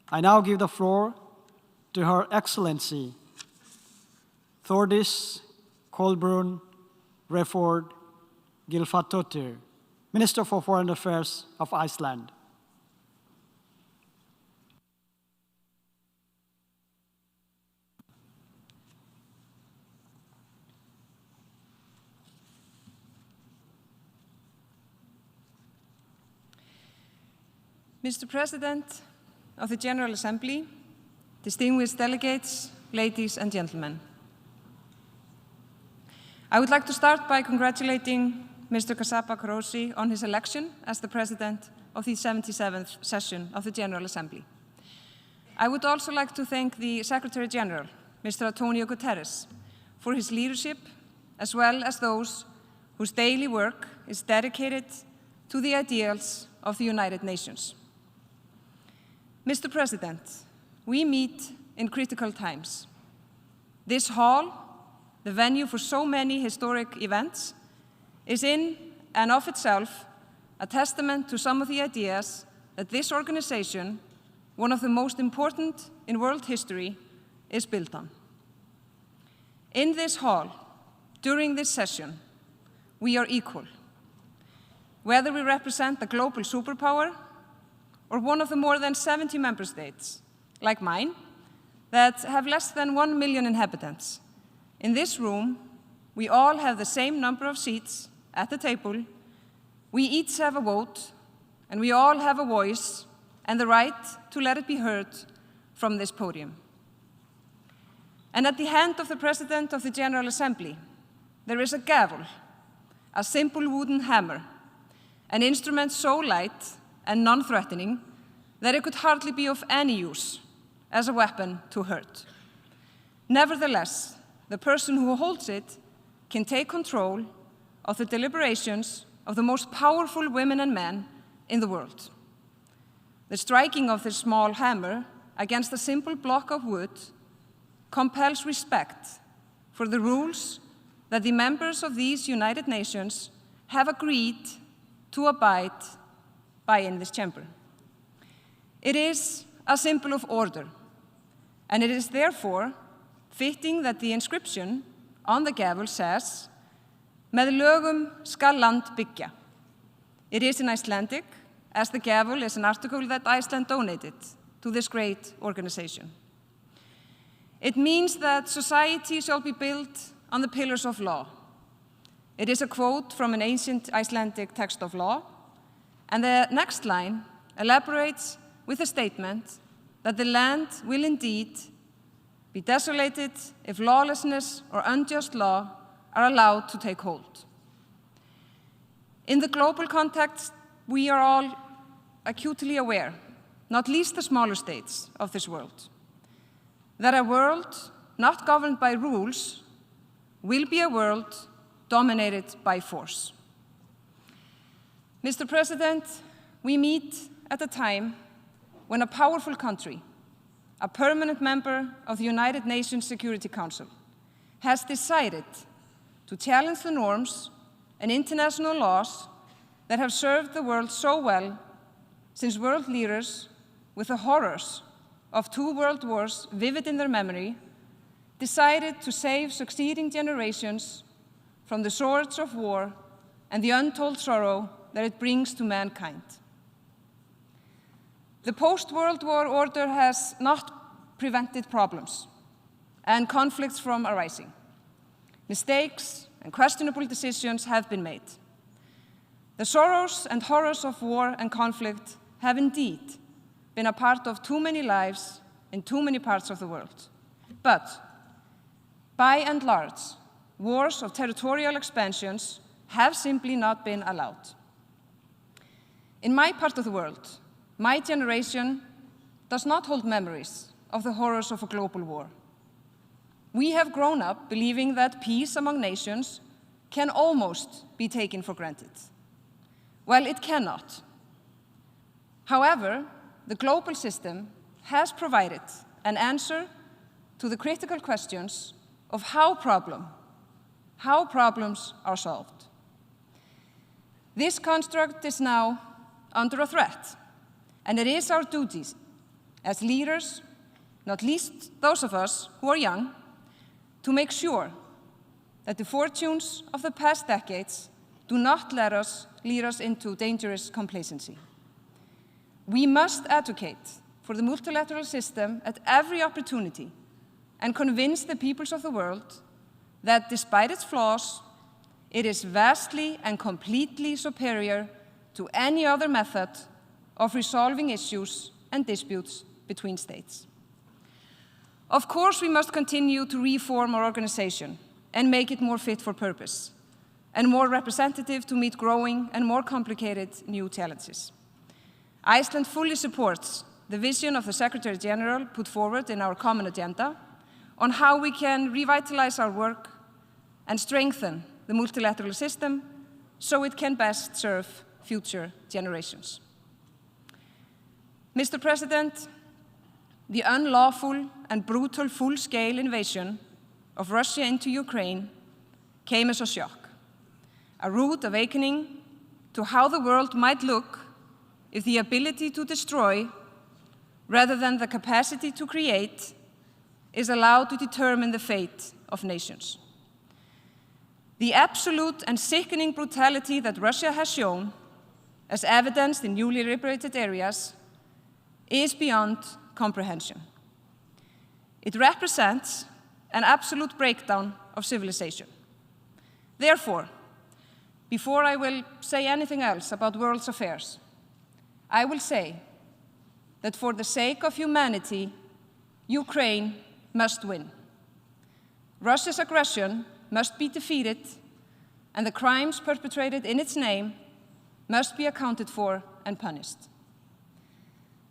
I now give the floor to Her Excellency, Þórdísar Kolbrúnar Reykfjörð Gylfadóttur, Minister for Foreign Affairs of Iceland. Mr. President of the General Assembly, distinguished delegates, ladies and gentlemen. I would like to start by congratulating Mr. Kasapa Karosi on his election as the President of the 77th session of the General Assembly. I would also like to thank the Secretary General, Mr. Antonio Guterres, for his leadership, as well as those whose daily work is dedicated to the ideals of the United Nations. Mr. President, we meet in critical times. This hall, the venue for so many historic events, is in and of itself a testament to some of the ideas that this organization, one of the most important in world history, is built on. In this hall, during this session, we are equal. Whether we represent a global superpower or one of the more than 70 member states, like mine, that have less than 1 million inhabitants. In this room, we all have the same number of seats at the table, we each have a vote, and we all have a voice and the right to let it be heard from this podium. And at the hand of the President of the General Assembly, there is a gavel, a simple wooden hammer, an instrument so light and non-threatening that it could hardly be of any use as a weapon to hurt. Nevertheless, the person who holds it can take control of the deliberations of the most powerful women and men in the world. The striking of this small hammer against a simple block of wood compels respect for the rules that the members of these United Nations have agreed to abide by in this chamber. It is a symbol of order, and it is therefore fitting that the inscription on the gavel says, "Með lögum skal land byggja." It is in Icelandic, as the gavel is an article that Iceland donated to this great organization. It means that society shall be built on the pillars of law. It is a quote from an ancient Icelandic text of law, and the next line elaborates with a statement that the land will indeed be desolated if lawlessness or unjust law are allowed to take hold. In the global context, we are all acutely aware, not least the smaller states of this world, that a world not governed by rules will be a world dominated by force. Mr. President, we meet at a time when a powerful country, a permanent member of the United Nations Security Council, has decided to challenge the norms and international laws that have served the world so well since world leaders, with the horrors of 2 world wars vivid in their memory, decided to save succeeding generations from the swords of war and the untold sorrow that it brings to mankind. The post-World War order has not prevented problems and conflicts from arising. Mistakes and questionable decisions have been made. The sorrows and horrors of war and conflict have indeed been a part of too many lives in too many parts of the world. But, by and large, wars of territorial expansions have simply not been allowed. In my part of the world, my generation does not hold memories of the horrors of a global war. We have grown up believing that peace among nations can almost be taken for granted. Well, it cannot. However, the global system has provided an answer to the critical questions of how problems are solved. This construct is now under a threat, and it is our duty as leaders, not least those of us who are young, to make sure that the fortunes of the past decades do not lead us into dangerous complacency. We must advocate for the multilateral system at every opportunity and convince the peoples of the world that despite its flaws, it is vastly and completely superior to any other method of resolving issues and disputes between states. Of course, we must continue to reform our organization and make it more fit for purpose and more representative to meet growing and more complicated new challenges. Iceland fully supports the vision of the Secretary General put forward in our common agenda on how we can revitalize our work and strengthen the multilateral system so it can best serve future generations. Mr. President, the unlawful and brutal full-scale invasion of Russia into Ukraine came as a shock, a rude awakening to how the world might look if the ability to destroy, rather than the capacity to create, is allowed to determine the fate of nations. The absolute and sickening brutality that Russia has shown, as evidenced in newly liberated areas, is beyond comprehension. It represents an absolute breakdown of civilization. Therefore, before I will say anything else about world's affairs, I will say that for the sake of humanity, Ukraine must win. Russia's aggression must be defeated, and the crimes perpetrated in its name must be accounted for and punished.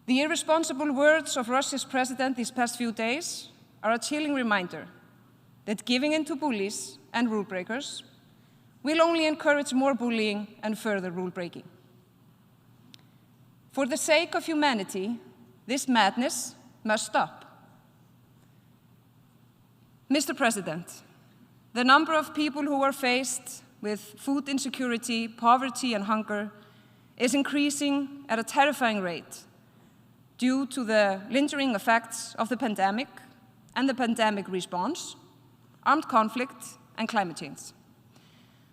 The irresponsible words of Russia's president these past few days are a chilling reminder that giving in to bullies and rule breakers will only encourage more bullying and further rule breaking. For the sake of humanity, this madness must stop. Mr. President, the number of people who are faced with food insecurity, poverty, and hunger is increasing at a terrifying rate due to the lingering effects of the pandemic and the pandemic response, armed conflict, and climate change.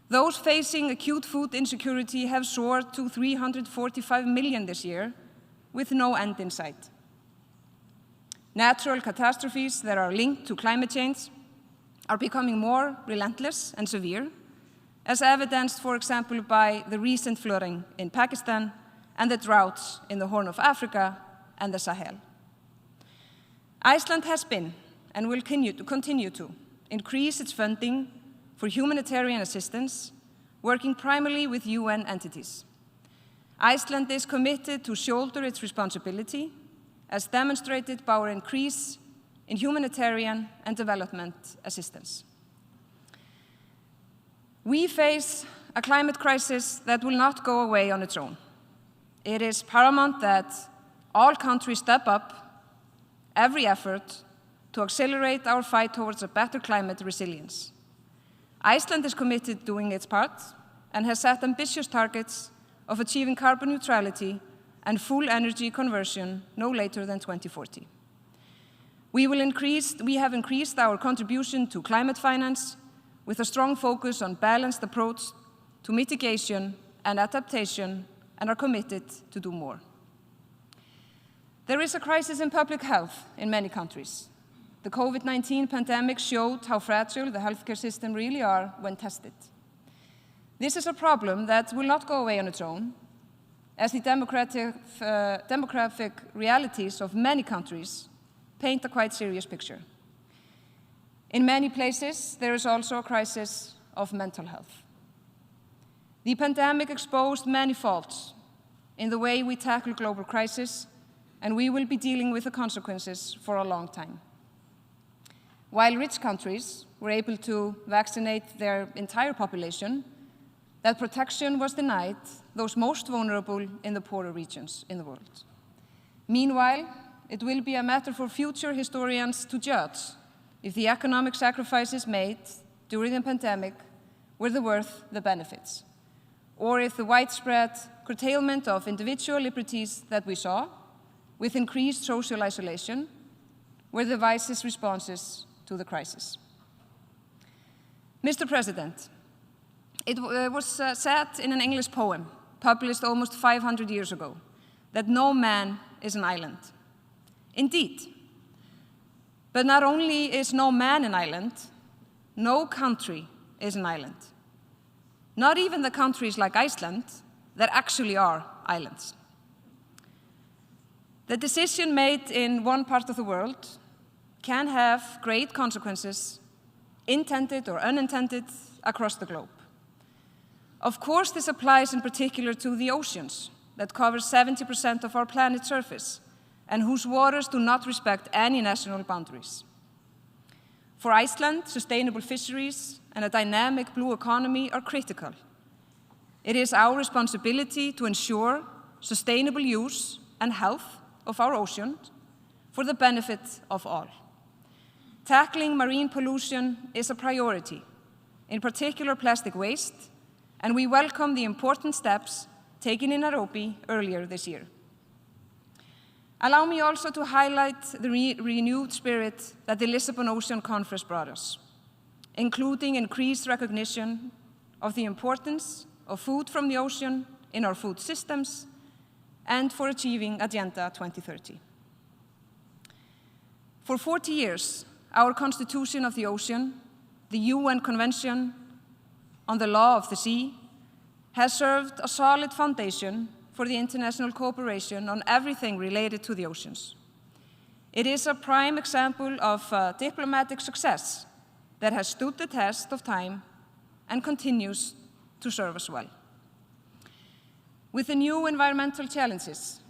Those facing acute food insecurity have soared to 345 million this year, with no end in sight. Natural catastrophes that are linked to climate change are becoming more relentless and severe, as evidenced, for example, by the recent flooding in Pakistan and the droughts in the Horn of Africa and the Sahel. Iceland has been and will continue to increase its funding for humanitarian assistance, working primarily with UN entities. Iceland is committed to shoulder its responsibility, as demonstrated by our increase in humanitarian and development assistance. We face a climate crisis that will not go away on its own. It is paramount that all countries step up every effort to accelerate our fight towards a better climate resilience. Iceland is committed to doing its part and has set ambitious targets of achieving carbon neutrality and full energy conversion no later than 2040. We have increased our contribution to climate finance with a strong focus on balanced approach to mitigation and adaptation, and are committed to do more. There is a crisis in public health in many countries. The COVID-19 pandemic showed how fragile the healthcare system really are when tested. This is a problem that will not go away on its own, as the demographic realities of many countries paint a quite serious picture. In many places, there is also a crisis of mental health. The pandemic exposed many faults in the way we tackle global crisis, and we will be dealing with the consequences for a long time. While rich countries were able to vaccinate their entire population, that protection was denied those most vulnerable in the poorer regions in the world. Meanwhile, it will be a matter for future historians to judge if the economic sacrifices made during the pandemic were worth the benefits, or if the widespread curtailment of individual liberties that we saw with increased social isolation, were the wisest responses to the crisis. Mr. President, it was said in an English poem published almost 500 years ago that no man is an island. Indeed. But not only is no man an island, no country is an island. Not even the countries like Iceland that actually are islands. The decision made in one part of the world can have great consequences, intended or unintended, across the globe. Of course, this applies in particular to the oceans that cover 70% of our planet's surface and whose waters do not respect any national boundaries. For Iceland, sustainable fisheries and a dynamic blue economy are critical. It is our responsibility to ensure sustainable use and health of our oceans for the benefit of all. Tackling marine pollution is a priority, in particular plastic waste, and we welcome the important steps taken in Nairobi earlier this year. Allow me also to highlight the renewed spirit that the Lisbon Ocean Conference brought us, including increased recognition of the importance of food from the ocean in our food systems and for achieving Agenda 2030. For 40 years, our Constitution of the Ocean, the UN Convention on the Law of the Sea, has served a solid foundation for the international cooperation on everything related to the oceans. It is a prime example of diplomatic success that has stood the test of time and continues to serve us well. With the new environmental challenges,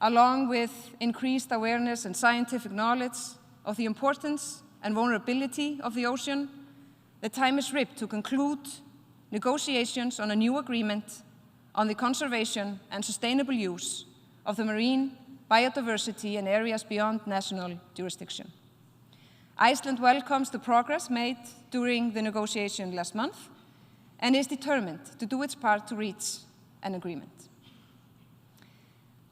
along with increased awareness and scientific knowledge of the importance and vulnerability of the ocean, the time is ripe to conclude negotiations on a new agreement on the conservation and sustainable use of the marine biodiversity in areas beyond national jurisdiction. Iceland welcomes the progress made during the negotiation last month and is determined to do its part to reach an agreement.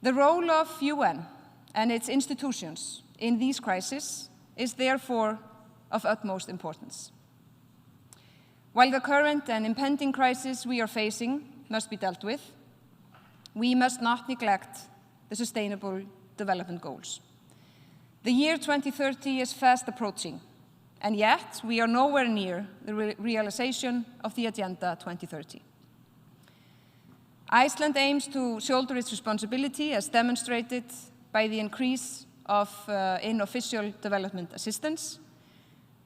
The role of UN and its institutions in these crises is therefore of utmost importance. While the current and impending crisis we are facing must be dealt with, we must not neglect the Sustainable Development Goals. The year 2030 is fast approaching, and yet we are nowhere near the realization of the Agenda 2030. Iceland aims to shoulder its responsibility as demonstrated by the increase in official development assistance,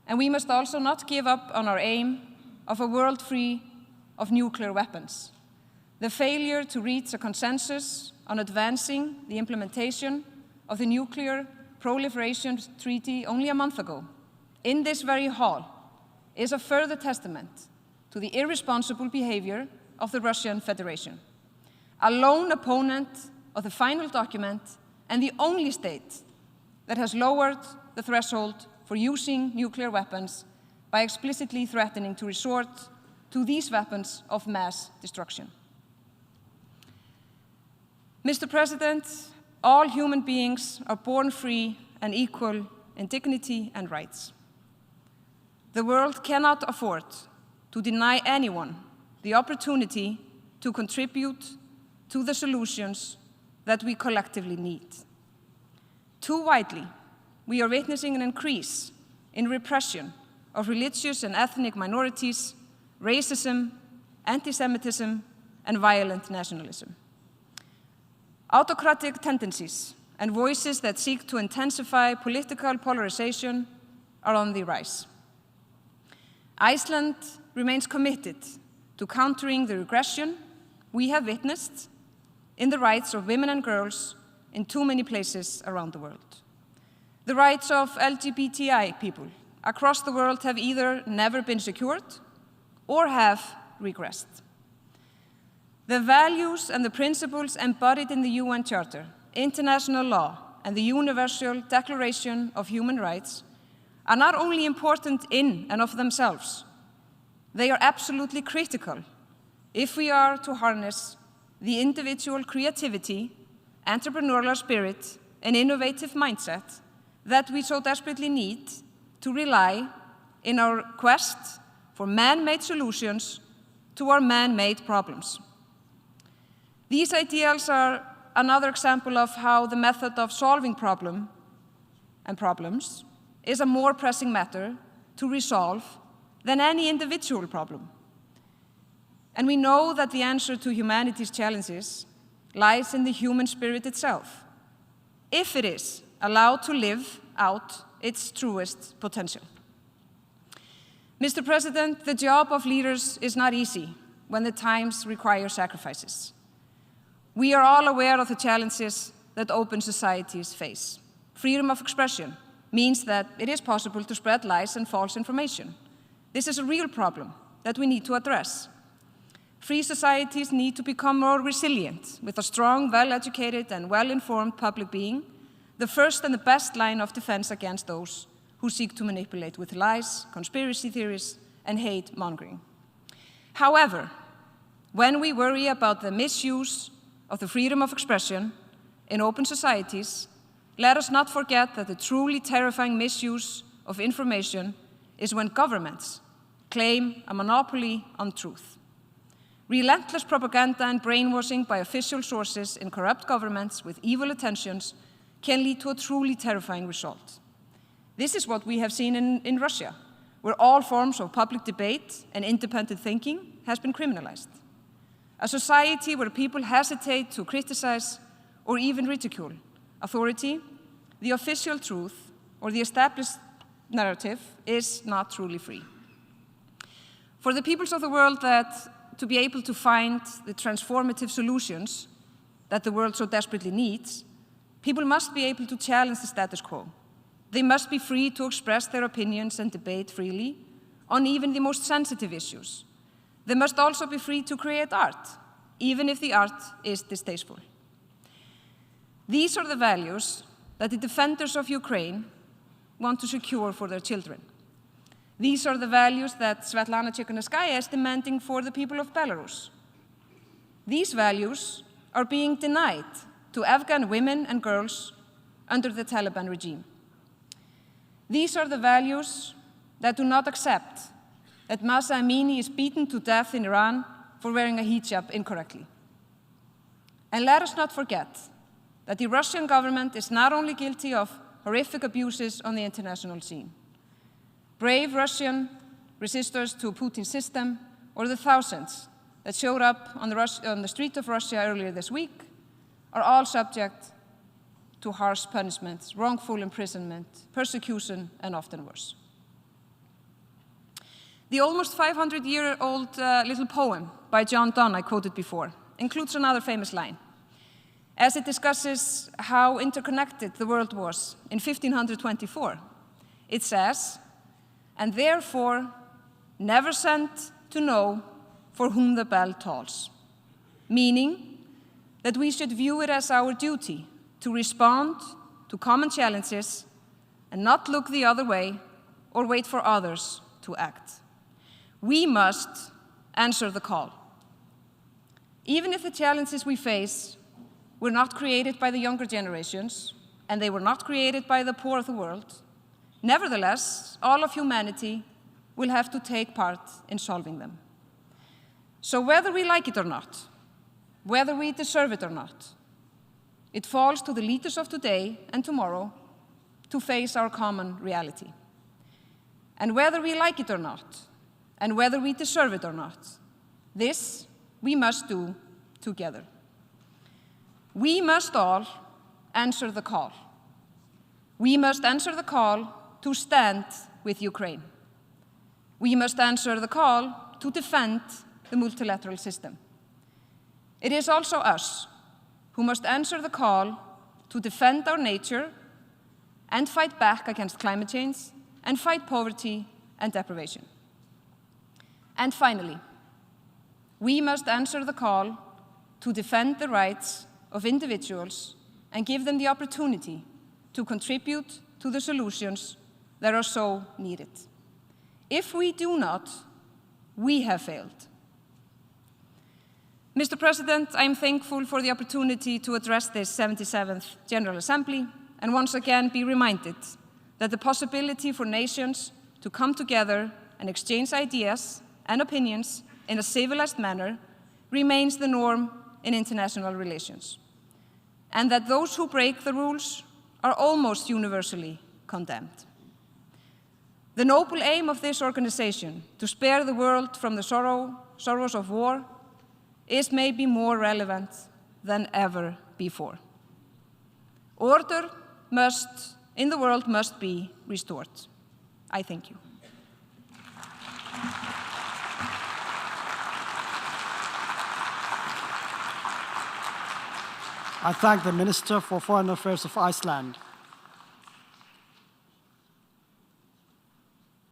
and we must also not give up on our aim of a world free of nuclear weapons. The failure to reach a consensus on advancing the implementation of the Nuclear Proliferation Treaty only a month ago in this very hall is a further testament to the irresponsible behavior of the Russian Federation, a lone opponent of the final document and the only state that has lowered the threshold for using nuclear weapons by explicitly threatening to resort to these weapons of mass destruction. Mr. President, all human beings are born free and equal in dignity and rights. The world cannot afford to deny anyone the opportunity to contribute to the solutions that we collectively need. Too widely, we are witnessing an increase in repression of religious and ethnic minorities, racism, anti-Semitism, and violent nationalism. Autocratic tendencies and voices that seek to intensify political polarization are on the rise. Iceland remains committed to countering the regression we have witnessed in the rights of women and girls in too many places around the world. The rights of LGBTI people across the world have either never been secured or have regressed. The values and the principles embodied in the UN Charter, international law, and the Universal Declaration of Human Rights are not only important in and of themselves, they are absolutely critical if we are to harness the individual creativity, entrepreneurial spirit, an innovative mindset that we so desperately need to rely in our quest for man-made solutions to our man-made problems. These ideals are another example of how the method of solving problems is a more pressing matter to resolve than any individual problem. And we know that the answer to humanity's challenges lies in the human spirit itself, if it is allowed to live out its truest potential. Mr. President, the job of leaders is not easy when the times require sacrifices. We are all aware of the challenges that open societies face. Freedom of expression means that it is possible to spread lies and false information. This is a real problem that we need to address. Free societies need to become more resilient, with a strong, well-educated, and well-informed public being the first and the best line of defense against those who seek to manipulate with lies, conspiracy theories, and hate-mongering. However, when we worry about the misuse of the freedom of expression in open societies, let us not forget that the truly terrifying misuse of information is when governments claim a monopoly on truth. Relentless propaganda and brainwashing by official sources in corrupt governments with evil intentions can lead to a truly terrifying result. This is what we have seen in Russia, where all forms of public debate and independent thinking has been criminalized. A society where people hesitate to criticize or even ridicule authority, the official truth, or the established narrative is not truly free. For the peoples of the world to be able to find the transformative solutions that the world so desperately needs, people must be able to challenge the status quo. They must be free to express their opinions and debate freely on even the most sensitive issues. They must also be free to create art, even if the art is distasteful. These are the values that the defenders of Ukraine want to secure for their children. These are the values that Svetlana Tsikhanouskaya is demanding for the people of Belarus. These values are being denied to Afghan women and girls under the Taliban regime. These are the values that do not accept that Mahsa Amini is beaten to death in Iran for wearing a hijab incorrectly. And let us not forget that the Russian government is not only guilty of horrific abuses on the international scene. Brave Russian resistors to Putin's system, or the thousands that showed up on the street of Russia earlier this week, are all subject to harsh punishments, wrongful imprisonment, persecution, and often worse. The almost 500-year-old little poem by John Donne I quoted before includes another famous line, as it discusses how interconnected the world was in 1524. It says, "And therefore never sent to know for whom the bell tolls," meaning that we should view it as our duty to respond to common challenges and not look the other way or wait for others to act. We must answer the call. Even if the challenges we face were not created by the younger generations, and they were not created by the poor of the world, nevertheless, all of humanity will have to take part in solving them. So whether we like it or not, whether we deserve it or not, it falls to the leaders of today and tomorrow to face our common reality. And whether we like it or not, and whether we deserve it or not, this we must do together. We must all answer the call. We must answer the call to stand with Ukraine. We must answer the call to defend the multilateral system. It is also us who must answer the call to defend our nature and fight back against climate change and fight poverty and deprivation. And finally, we must answer the call to defend the rights of individuals and give them the opportunity to contribute to the solutions that are so needed. If we do not, we have failed. Mr. President, I am thankful for the opportunity to address this 77th General Assembly and once again be reminded that the possibility for nations to come together and exchange ideas and opinions in a civilized manner remains the norm in international relations, and that those who break the rules are almost universally condemned. The noble aim of this organization, to spare the world from the sorrows of war, is maybe more relevant than ever before. Order in the world must be restored. I thank you. I thank the Minister for Foreign Affairs of Iceland.